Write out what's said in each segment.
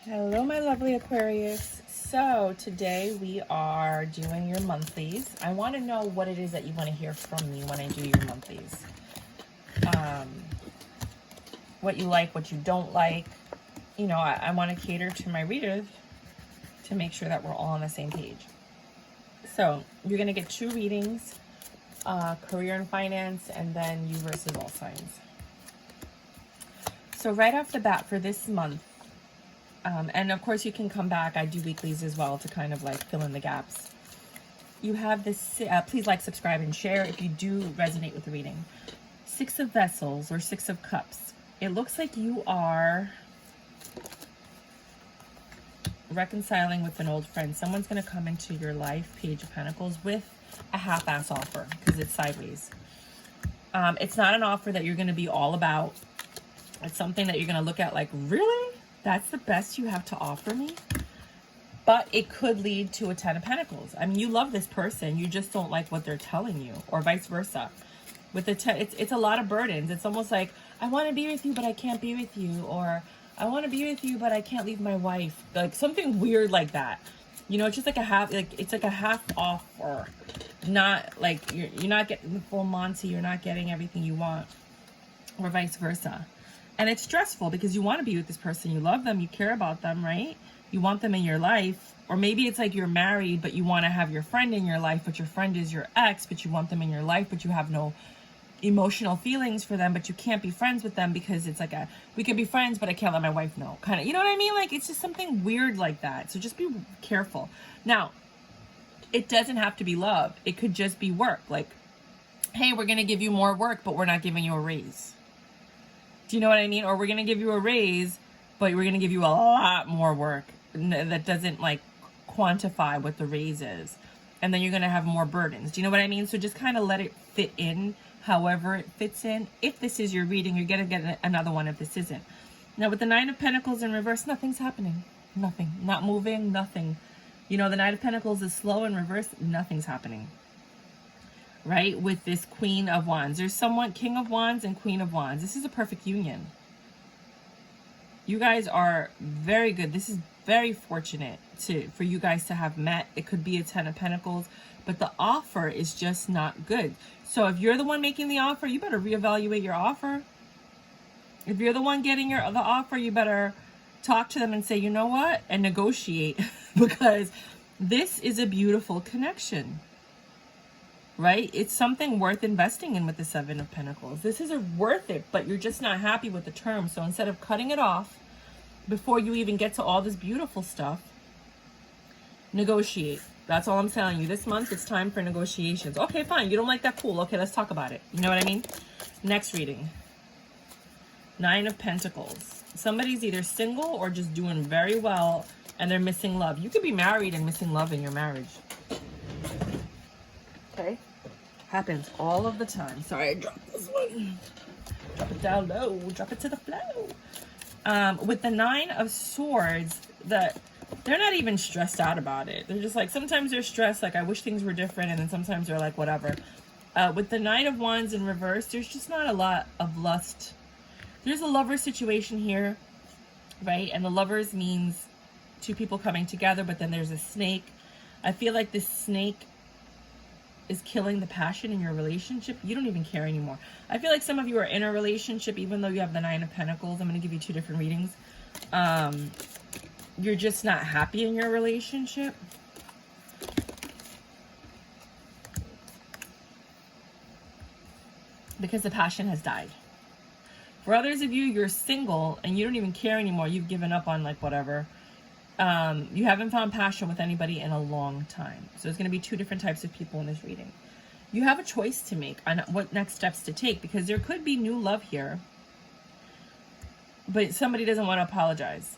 Hello, my lovely Aquarius. So today we are doing your monthlies. I want to know what it is that you want to hear from me when I do your monthlies. What you like, what you don't like. You know, I want to cater to my readers to make sure that we're all on the same page. So you're going to get 2 readings, career and finance, and then you versus all signs. So right off the bat for this month, and of course you can come back. I do weeklies as well to kind of like fill in the gaps. You have this, please like, subscribe, and share if you do resonate with the reading. 6 of Vessels or 6 of Cups. It looks like you are reconciling with an old friend. Someone's going to come into your life, Page of Pentacles, with a half-ass offer because it's sideways. It's not an offer that you're going to be all about. It's something that you're going to look at like, really? That's the best you have to offer me? But it could lead to a 10 of Pentacles. I mean, you love this person. You just don't like what they're telling you, or vice versa. With the 10, it's a lot of burdens. It's almost like, I want to be with you, but I can't be with you. Or I want to be with you, but I can't leave my wife. Like something weird like that. You know, it's just like a half, like it's like a half offer. Not like you're not getting the full Monty. You're not getting everything you want, or vice versa. And it's stressful because you want to be with this person. You love them. You care about them, right? You want them in your life. Or maybe it's like you're married, but you want to have your friend in your life, but your friend is your ex, but you want them in your life, but you have no emotional feelings for them, but you can't be friends with them because it's like we can be friends, but I can't let my wife know. Kind of, you know what I mean? Like, it's just something weird like that. So just be careful. Now, it doesn't have to be love. It could just be work. Like, hey, we're going to give you more work, but we're not giving you a raise. Do you know what I mean? Or we're going to give you a raise, but we're going to give you a lot more work that doesn't like quantify what the raise is. And then you're going to have more burdens. Do you know what I mean? So just kind of let it fit in however it fits in. If this is your reading, you're going to get another one if this isn't. Now with the 9 of Pentacles in reverse, nothing's happening. Nothing. Not moving, nothing. You know, the 9 of Pentacles is slow in reverse. Nothing's happening. Right? With this Queen of Wands. There's someone, King of Wands and Queen of Wands. This is a perfect union. You guys are very good. This is very fortunate for you guys to have met. It could be a 10 of Pentacles, but the offer is just not good. So if you're the one making the offer, you better reevaluate your offer. If you're the one getting the offer, you better talk to them and say, you know what? And negotiate because this is a beautiful connection. Right? It's something worth investing in with the 7 of Pentacles. This is worth it, but you're just not happy with the terms. So instead of cutting it off before you even get to all this beautiful stuff, negotiate. That's all I'm telling you. This month, it's time for negotiations. Okay, fine. You don't like that? Cool. Okay, let's talk about it. You know what I mean? Next reading. 9 of Pentacles. Somebody's either single or just doing very well and they're missing love. You could be married and missing love in your marriage. Okay? Happens all of the time. Sorry, I dropped this one. Drop it down low. Drop it to the flow. With the 9 of Swords, they're not even stressed out about it. They're just like, sometimes they're stressed, like, I wish things were different, and then sometimes they're like, whatever. With the 9 of Wands in reverse, there's just not a lot of lust. There's a lover situation here, right? And the lovers means 2 people coming together, but then there's a snake. I feel like this snake is killing the passion in your relationship. You don't even care anymore. I feel like some of you are in a relationship, even though you have the 9 of Pentacles. I'm going to give you 2 different readings. You're just not happy in your relationship. Because the passion has died. For others of you, you're single and you don't even care anymore. You've given up on like whatever. You haven't found passion with anybody in a long time. So there's going to be 2 different types of people in this reading. You have a choice to make on what next steps to take because there could be new love here, but somebody doesn't want to apologize.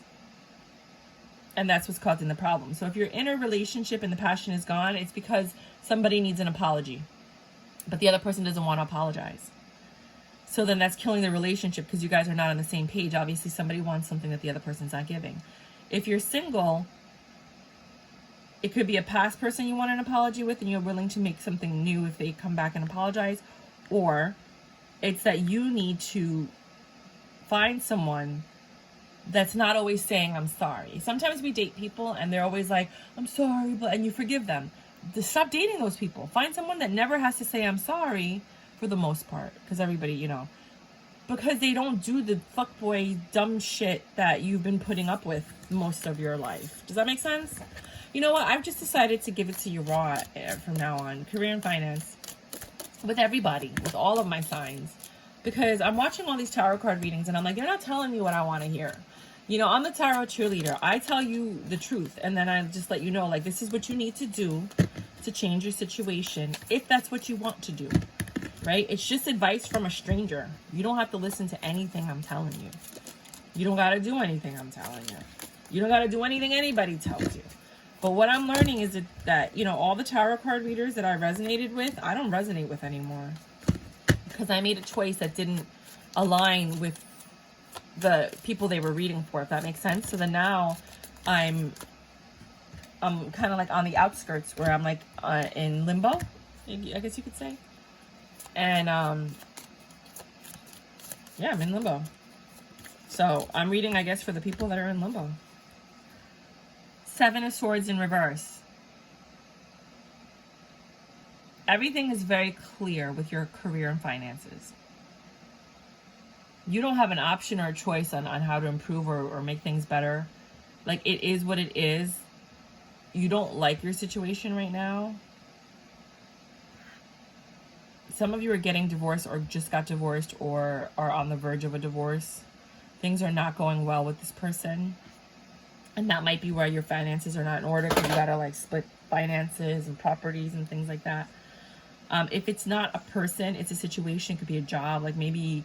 And that's what's causing the problem. So if you're in a relationship and the passion is gone, it's because somebody needs an apology, but the other person doesn't want to apologize. So then that's killing the relationship because you guys are not on the same page. Obviously, somebody wants something that the other person's not giving. If you're single, it could be a past person you want an apology with and you're willing to make something new if they come back and apologize. Or it's that you need to find someone that's not always saying I'm sorry. Sometimes we date people and they're always like, I'm sorry, but, and you forgive them. Just stop dating those people. Find someone that never has to say I'm sorry for the most part. Because everybody, you know, because they don't do the fuckboy dumb shit that you've been putting up with most of your life. Does that make sense? You know what? I've just decided to give it to you raw from now on. Career and finance. With everybody. With all of my signs. Because I'm watching all these tarot card readings and I'm like, they're not telling me what I want to hear. You know, I'm the tarot cheerleader. I tell you the truth. And then I just let you know, like, this is what you need to do to change your situation. If that's what you want to do. Right? It's just advice from a stranger. You don't have to listen to anything I'm telling you. You don't got to do anything I'm telling you. You don't got to do anything anybody tells you. But what I'm learning is that, you know, all the tarot card readers that I resonated with, I don't resonate with anymore. Because I made a choice that didn't align with the people they were reading for, if that makes sense. So then now I'm kind of like on the outskirts where I'm like in limbo, I guess you could say. And yeah, I'm in limbo. So I'm reading, I guess, for the people that are in limbo. 7 of Swords in reverse. Everything is very clear with your career and finances. You don't have an option or a choice on how to improve or make things better. Like, it is what it is. You don't like your situation right now. Some of you are getting divorced or just got divorced or are on the verge of a divorce. Things are not going well with this person. And that might be why your finances are not in order, because you got to like split finances and properties and things like that. If it's not a person, it's a situation. It could be a job. Like maybe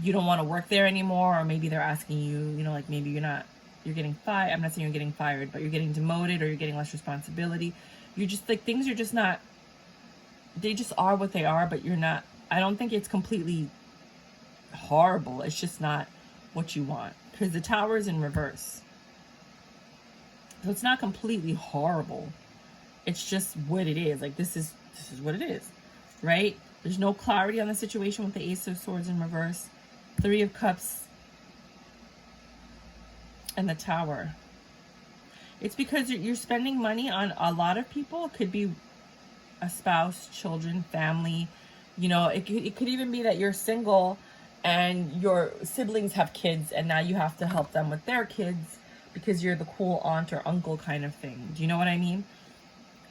you don't want to work there anymore, or maybe they're asking you, you know, like maybe you're getting fired. I'm not saying you're getting fired, but you're getting demoted or you're getting less responsibility. You're just like, things are just not, they just are what they are, but you're not, I don't think it's completely horrible. It's just not what you want, because the Tower is in reverse. So it's not completely horrible. It's just what it is. Like, this is what it is, right? There's no clarity on the situation with the Ace of Swords in reverse, 3 of Cups, and the Tower. It's because you're spending money on a lot of people. It could be a spouse, children, family. You know, it could even be that you're single and your siblings have kids and now you have to help them with their kids because you're the cool aunt or uncle kind of thing. Do you know what I mean?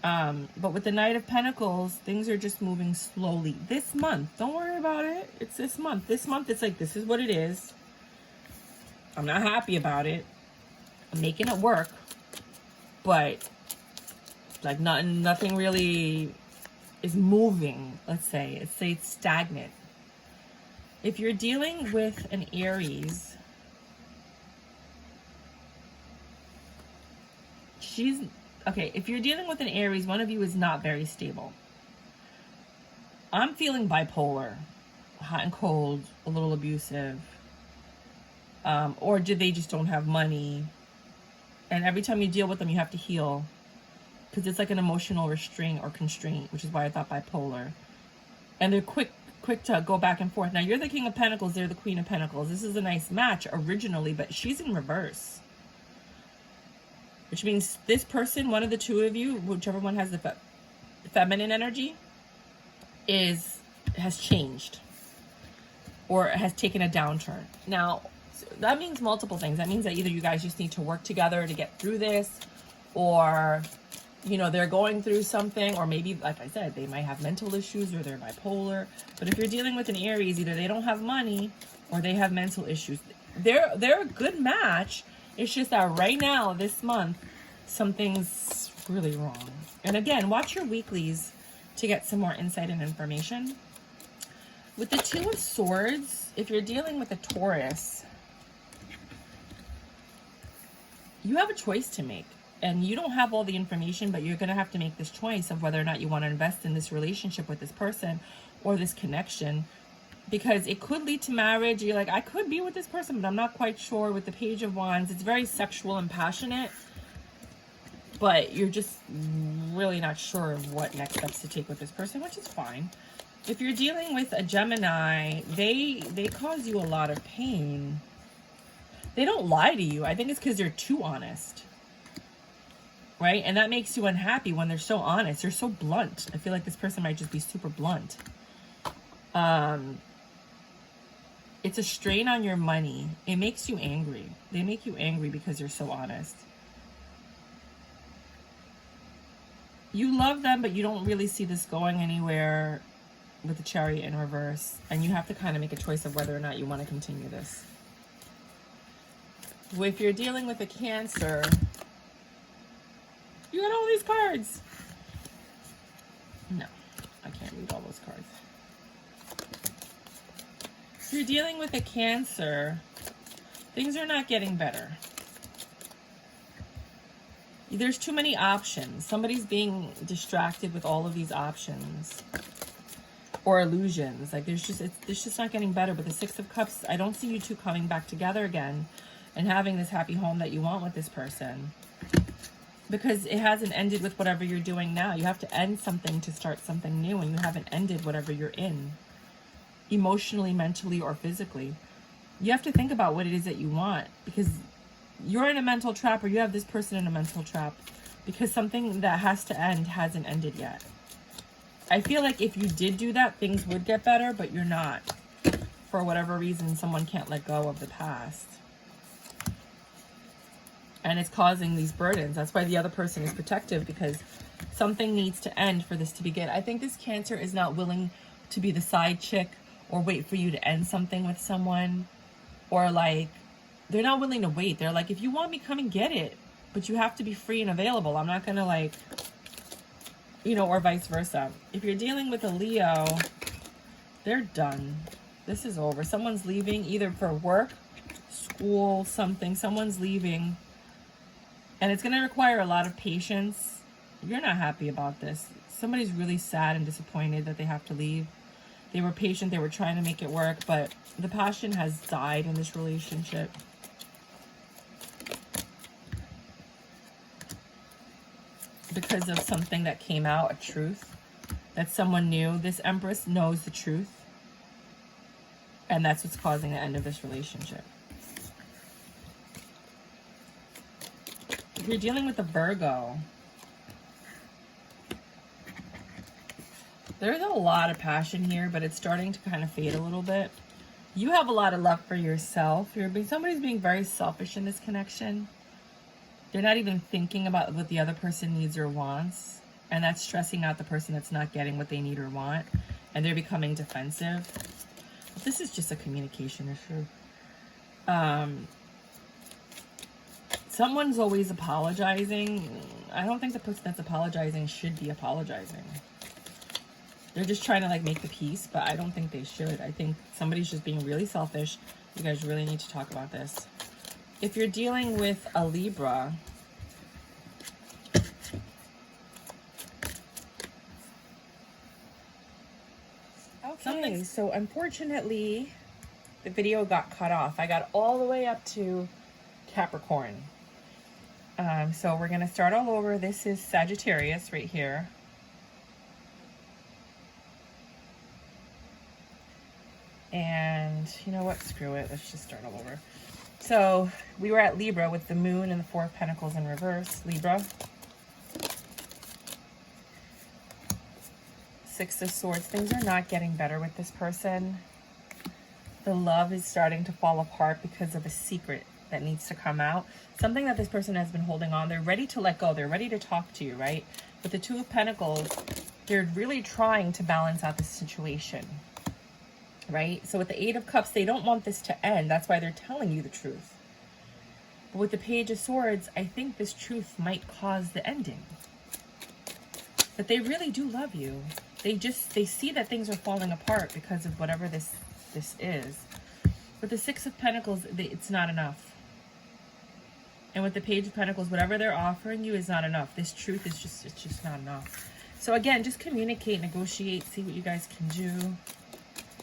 But with the Knight of Pentacles, things are just moving slowly. This month, don't worry about it. It's this month. This month, it's like, this is what it is. I'm not happy about it. I'm making it work. But, like, nothing really is moving, let's say. It's stagnant. If you're dealing with an Aries, if you're dealing with an Aries, one of you is not very stable. I'm feeling bipolar, hot and cold, a little abusive. Or they just don't have money. And every time you deal with them, you have to heal. Because it's like an emotional restraint or constraint, which is why I thought bipolar. And they're quick to go back and forth. Now, you're the King of Pentacles, they're the Queen of Pentacles. This is a nice match originally, but she's in reverse. Which means this person, one of the two of you, whichever one has the feminine energy, has changed. Or has taken a downturn. Now, that means multiple things. That means that either you guys just need to work together to get through this, or, you know, they're going through something, or maybe, like I said, they might have mental issues or they're bipolar. But if you're dealing with an Aries, either they don't have money or they have mental issues. They're a good match. It's just that right now, this month, something's really wrong. And again, watch your weeklies to get some more insight and information. With the 2 of Swords, if you're dealing with a Taurus, you have a choice to make. And you don't have all the information, but you're going to have to make this choice of whether or not you want to invest in this relationship with this person or this connection. Because it could lead to marriage. You're like, I could be with this person, but I'm not quite sure. With the Page of Wands, it's very sexual and passionate. But you're just really not sure of what next steps to take with this person, which is fine. If you're dealing with a Gemini, they cause you a lot of pain. They don't lie to you. I think it's because they're too honest. Right? And that makes you unhappy when they're so honest. They're so blunt. I feel like this person might just be super blunt. It's a strain on your money. It makes you angry. They make you angry because you're so honest. You love them, but you don't really see this going anywhere with the Chariot in reverse. And you have to kind of make a choice of whether or not you want to continue this. If you're dealing with a Cancer, you got all these cards. No, I can't read all those cards. If you're dealing with a Cancer, things are not getting better. There's too many options. Somebody's being distracted with all of these options or illusions. Like it's just not getting better. But the Six of Cups, I don't see you two coming back together again and having this happy home that you want with this person. Because it hasn't ended with whatever you're doing now. You have to end something to start something new, and you haven't ended whatever you're in. Emotionally, mentally, or physically. You have to think about what it is that you want, because you're in a mental trap, or you have this person in a mental trap, because something that has to end hasn't ended yet. I feel like if you did do that, things would get better, but you're not. For whatever reason, someone can't let go of the past. And it's causing these burdens. That's why the other person is protective, because something needs to end for this to begin. I think this Cancer is not willing to be the side chick or wait for you to end something with someone. Or like, they're not willing to wait. They're like, if you want me, come and get it. But you have to be free and available. I'm not going to like, you know, or vice versa. If you're dealing with a Leo, they're done. This is over. Someone's leaving either for work, school, something. Someone's leaving. And it's going to require a lot of patience. You're not happy about this. Somebody's really sad and disappointed that they have to leave. They were patient. They were trying to make it work. But the passion has died in this relationship. Because of something that came out, a truth that someone knew. This Empress knows the truth. And that's what's causing the end of this relationship. If you're dealing with a Virgo, there's a lot of passion here, but it's starting to kind of fade a little bit. You have a lot of love for yourself. Somebody's being very selfish in this connection. They're not even thinking about what the other person needs or wants. And that's stressing out the person that's not getting what they need or want. And they're becoming defensive. But this is just a communication issue. Someone's always apologizing. I don't think the person that's apologizing should be apologizing. They're just trying to like make the peace, but I don't think they should. I think somebody's just being really selfish. You guys really need to talk about this. If you're dealing with a Libra, okay, so unfortunately, the video got cut off. I got all the way up to Capricorn. So we're going to start all over. This is Sagittarius right here. And you know what? Screw it. Let's just start all over. So we were at Libra with the Moon and the Four of Pentacles in reverse. Libra. Six of Swords. Things are not getting better with this person. The love is starting to fall apart because of a secret that needs to come out. Something that this person has been holding on. They're ready to let go. They're ready to talk to you, right? With the Two of Pentacles, they're really trying to balance out the situation, right? So with the Eight of Cups, they don't want this to end. That's why they're telling you the truth. But with the Page of Swords, I think this truth might cause the ending. But they really do love you. They see that things are falling apart because of whatever this is. With the Six of Pentacles, it's not enough. And with the Page of Pentacles, whatever they're offering you is not enough. This truth is just not enough. So again, just communicate, negotiate, see what you guys can do.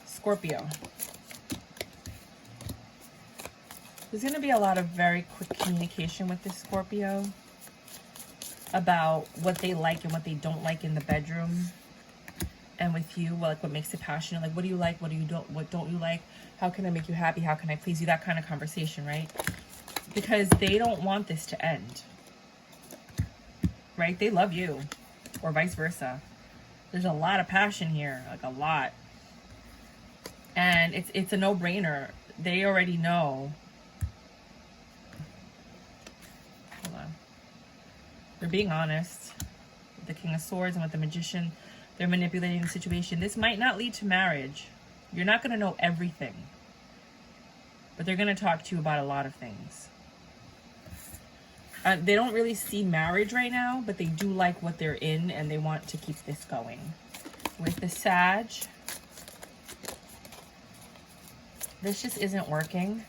Scorpio. There's going to be a lot of very quick communication with this Scorpio about what they like and what they don't like in the bedroom. And with you, well, like what makes it passionate? Like, what do you like? What don't you like? How can I make you happy? How can I please you? That kind of conversation, right? Because they don't want this to end, right? They love you, or vice versa. There's a lot of passion here, like a lot. And it's a no-brainer. They already know. Hold on. They're being honest. With the King of Swords and with the Magician, they're manipulating the situation. This might not lead to marriage. You're not going to know everything. But they're going to talk to you about a lot of things. They don't really see marriage right now, but they do like what they're in, and they want to keep this going. With the Sag, this just isn't working.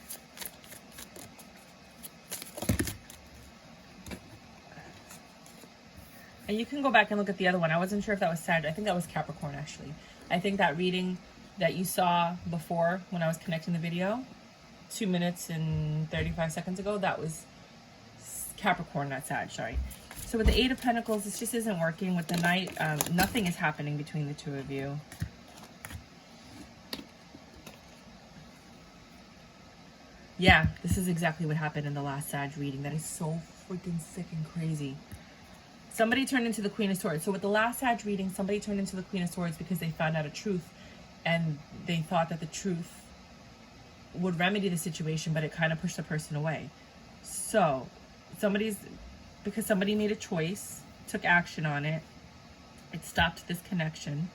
And you can go back and look at the other one. I wasn't sure if that was Sag. I think that was Capricorn, actually. I think that reading that you saw before when I was connecting the video, 2 minutes and 35 seconds ago, that was Capricorn, not Sag, sorry. So with the Eight of Pentacles, this just isn't working. With the Knight, nothing is happening between the two of you. Yeah, this is exactly what happened in the last Sag reading. That is so freaking sick and crazy. Somebody turned into the Queen of Swords. So with the last Sag reading, somebody turned into the Queen of Swords because they found out a truth, and they thought that the truth would remedy the situation, but it kind of pushed the person away. So because somebody made a choice, took action on it, it stopped this connection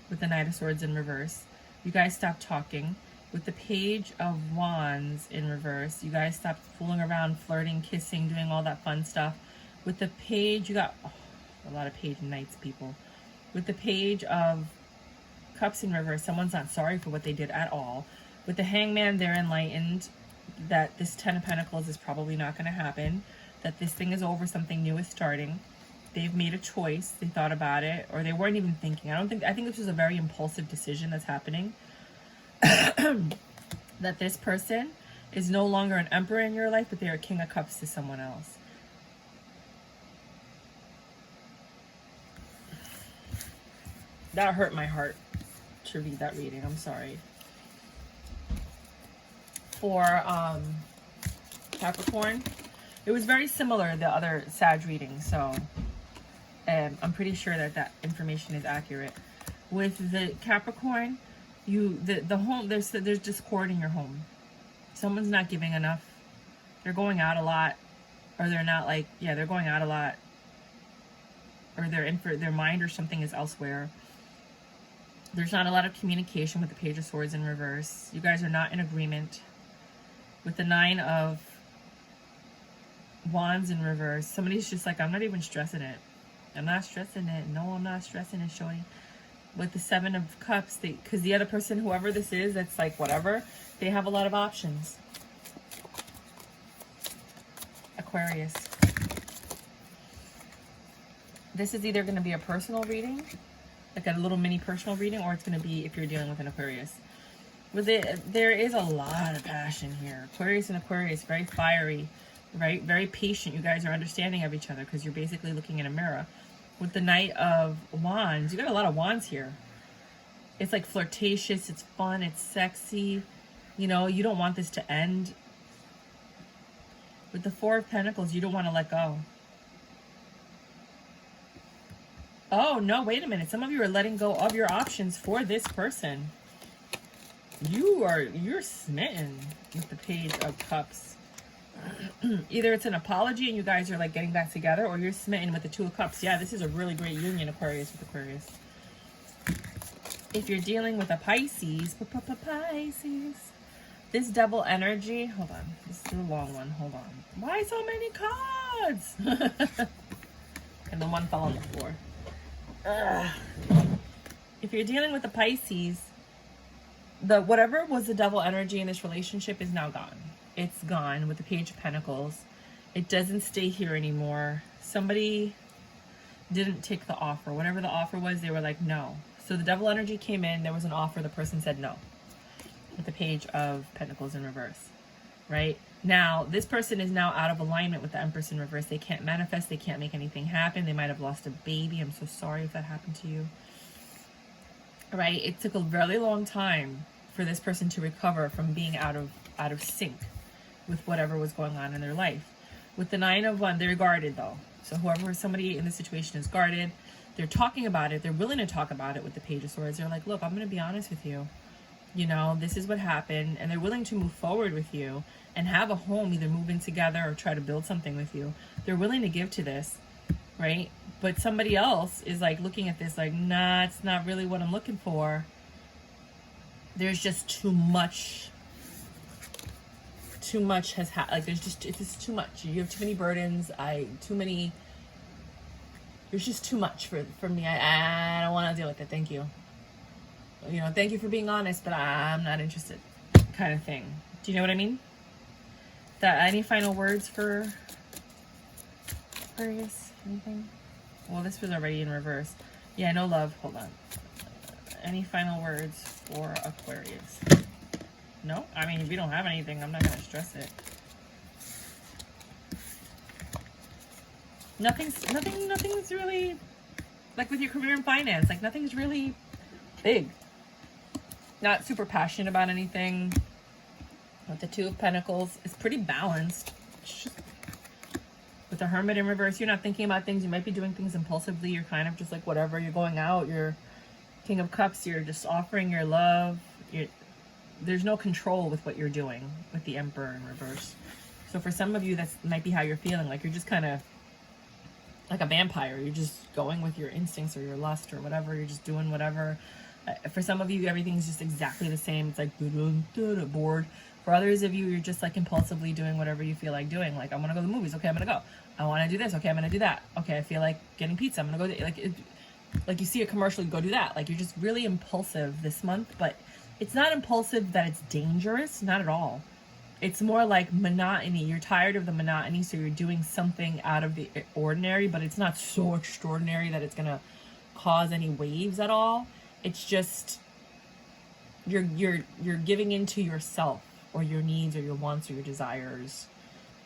with the Knight of Swords in reverse. You guys stopped talking. With the Page of Wands in reverse, you guys stopped fooling around, flirting, kissing, doing all that fun stuff. With the Page, you got a lot of Page and Knights people. With the Page of Cups in reverse, someone's not sorry for what they did at all. With the Hangman, they're enlightened that this Ten of Pentacles is probably not going to happen, that this thing is over, something new is starting. They've made a choice, they thought about it, or they weren't even thinking. I think this was a very impulsive decision that's happening. That this person is no longer an emperor in your life, but they're a King of Cups to someone else. That hurt my heart to read that reading. I'm sorry. For Capricorn, it was very similar to the other Sag reading, so I'm pretty sure that that information is accurate. With the Capricorn, the home, there's discord in your home. Someone's not giving enough. They're going out a lot, or they're not like, yeah, they're going out a lot, or they're in for their mind or something is elsewhere. There's not a lot of communication with the Page of Swords in reverse. You guys are not in agreement. With the Nine of Wands in reverse, somebody's just like, I'm not even stressing it. I'm not stressing it. No, I'm not stressing it, showing. With the Seven of Cups, because the other person, whoever this is, that's like whatever, they have a lot of options. Aquarius. This is either going to be a personal reading, like a little mini personal reading, or it's going to be if you're dealing with an Aquarius. With it, there is a lot of passion here. Aquarius and Aquarius, very fiery, right? Very patient. You guys are understanding of each other because you're basically looking in a mirror. With the Knight of Wands, you got a lot of wands here. It's like flirtatious, it's fun, it's sexy. You know, you don't want this to end. With the Four of Pentacles, you don't want to let go. Oh, no, wait a minute. Some of you are letting go of your options for this person. You're smitten with the Page of Cups. Either it's an apology and you guys are like getting back together, or you're smitten with the Two of Cups. Yeah, this is a really great union, Aquarius with Aquarius. If you're dealing with a Pisces, this double energy, hold on, this is a long one, hold on. Why so many cards? And the one fell on the floor. If you're dealing with a Pisces, whatever was the double energy in this relationship is now gone. It's gone with the Page of Pentacles. It doesn't stay here anymore. Somebody didn't take the offer. Whatever the offer was, they were like, no. So the double energy came in. There was an offer. The person said no. With the Page of Pentacles in reverse. Right? Now, this person is now out of alignment with the Empress in reverse. They can't manifest. They can't make anything happen. They might have lost a baby. I'm so sorry if that happened to you. right? It took a really long time for this person to recover from being out of sync with whatever was going on in their life. With the 9 of Wands, they're guarded though. So whoever, somebody in the situation is guarded. They're talking about it. They're willing to talk about it with the Page of Swords. They're like, look, I'm going to be honest with you. You know, this is what happened. And they're willing to move forward with you and have a home, either move in together or try to build something with you. They're willing to give to this, right? But somebody else is like looking at this like, nah, it's not really what I'm looking for. There's just too much. Too much has like it's just too much. You have too many burdens. There's just too much for me. I don't want to deal with it. Thank you. You know, thank you for being honest, but I'm not interested, kind of thing. Do you know what I mean? Any final words for Aquarius? Anything? Well, this was already in reverse. Yeah, no love. Hold on. Any final words for Aquarius? No? I mean, if you don't have anything, I'm not going to stress it. Nothing's really, like with your career and finance, like nothing's really big. Not super passionate about anything. With the 2 of Pentacles, it's pretty balanced. With the Hermit in reverse, you're not thinking about things. You might be doing things impulsively. You're kind of just like whatever. You're going out. You're King of Cups. You're just offering your love. There's no control with what you're doing with the Emperor in reverse. So for some of you, that might be how you're feeling. Like you're just kind of like a vampire. You're just going with your instincts or your lust or whatever. You're just doing whatever. For some of you, everything's just exactly the same. It's like bored. For others of you, you're just like impulsively doing whatever you feel like doing. Like, I want to go to the movies. Okay, I'm going to go. I want to do this. Okay, I'm going to do that. Okay, I feel like getting pizza. I'm going to go. Like you see a commercial, you go do that. Like you're just really impulsive this month, but it's not impulsive that it's dangerous. Not at all. It's more like monotony. You're tired of the monotony, so you're doing something out of the ordinary, but it's not so extraordinary that it's going to cause any waves at all. It's just you're giving into yourself or your needs or your wants or your desires,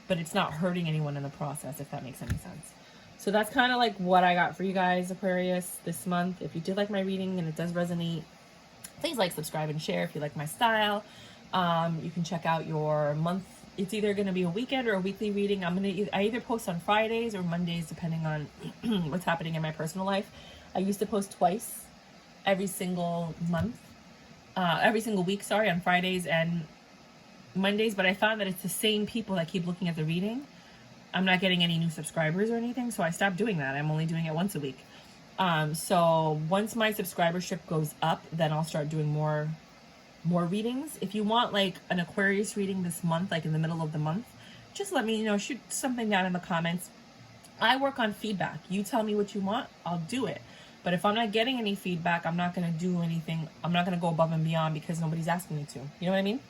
but it's not hurting anyone in the process, if that makes any sense. So that's kind of like what I got for you guys, Aquarius, this month. If you did like my reading and it does resonate, please like, subscribe, and share if you like my style. You can check out your month. It's either going to be a weekend or a weekly reading. I either post on Fridays or Mondays, depending on what's happening in my personal life. I used to post twice every single month, every single week, sorry, on Fridays and Mondays, but I found that it's the same people that keep looking at the reading. I'm not getting any new subscribers or anything, so I stopped doing that. I'm only doing it once a week. So once my subscribership goes up, then I'll start doing more readings. If you want like an Aquarius reading this month, like in the middle of the month, just let me know. Shoot something down in the comments. I work on feedback. You tell me what you want, I'll do it. But if I'm not getting any feedback, I'm not going to do anything. I'm not going to go above and beyond because nobody's asking me to. You know what I mean?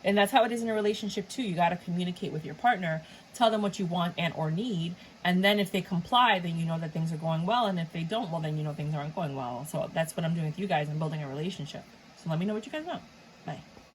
And that's how it is in a relationship too. You got to communicate with your partner, tell them what you want and or need. And then if they comply, then you know that things are going well. And if they don't, well, then you know things aren't going well. So that's what I'm doing with you guys. I'm building a relationship. So let me know what you guys want. Bye.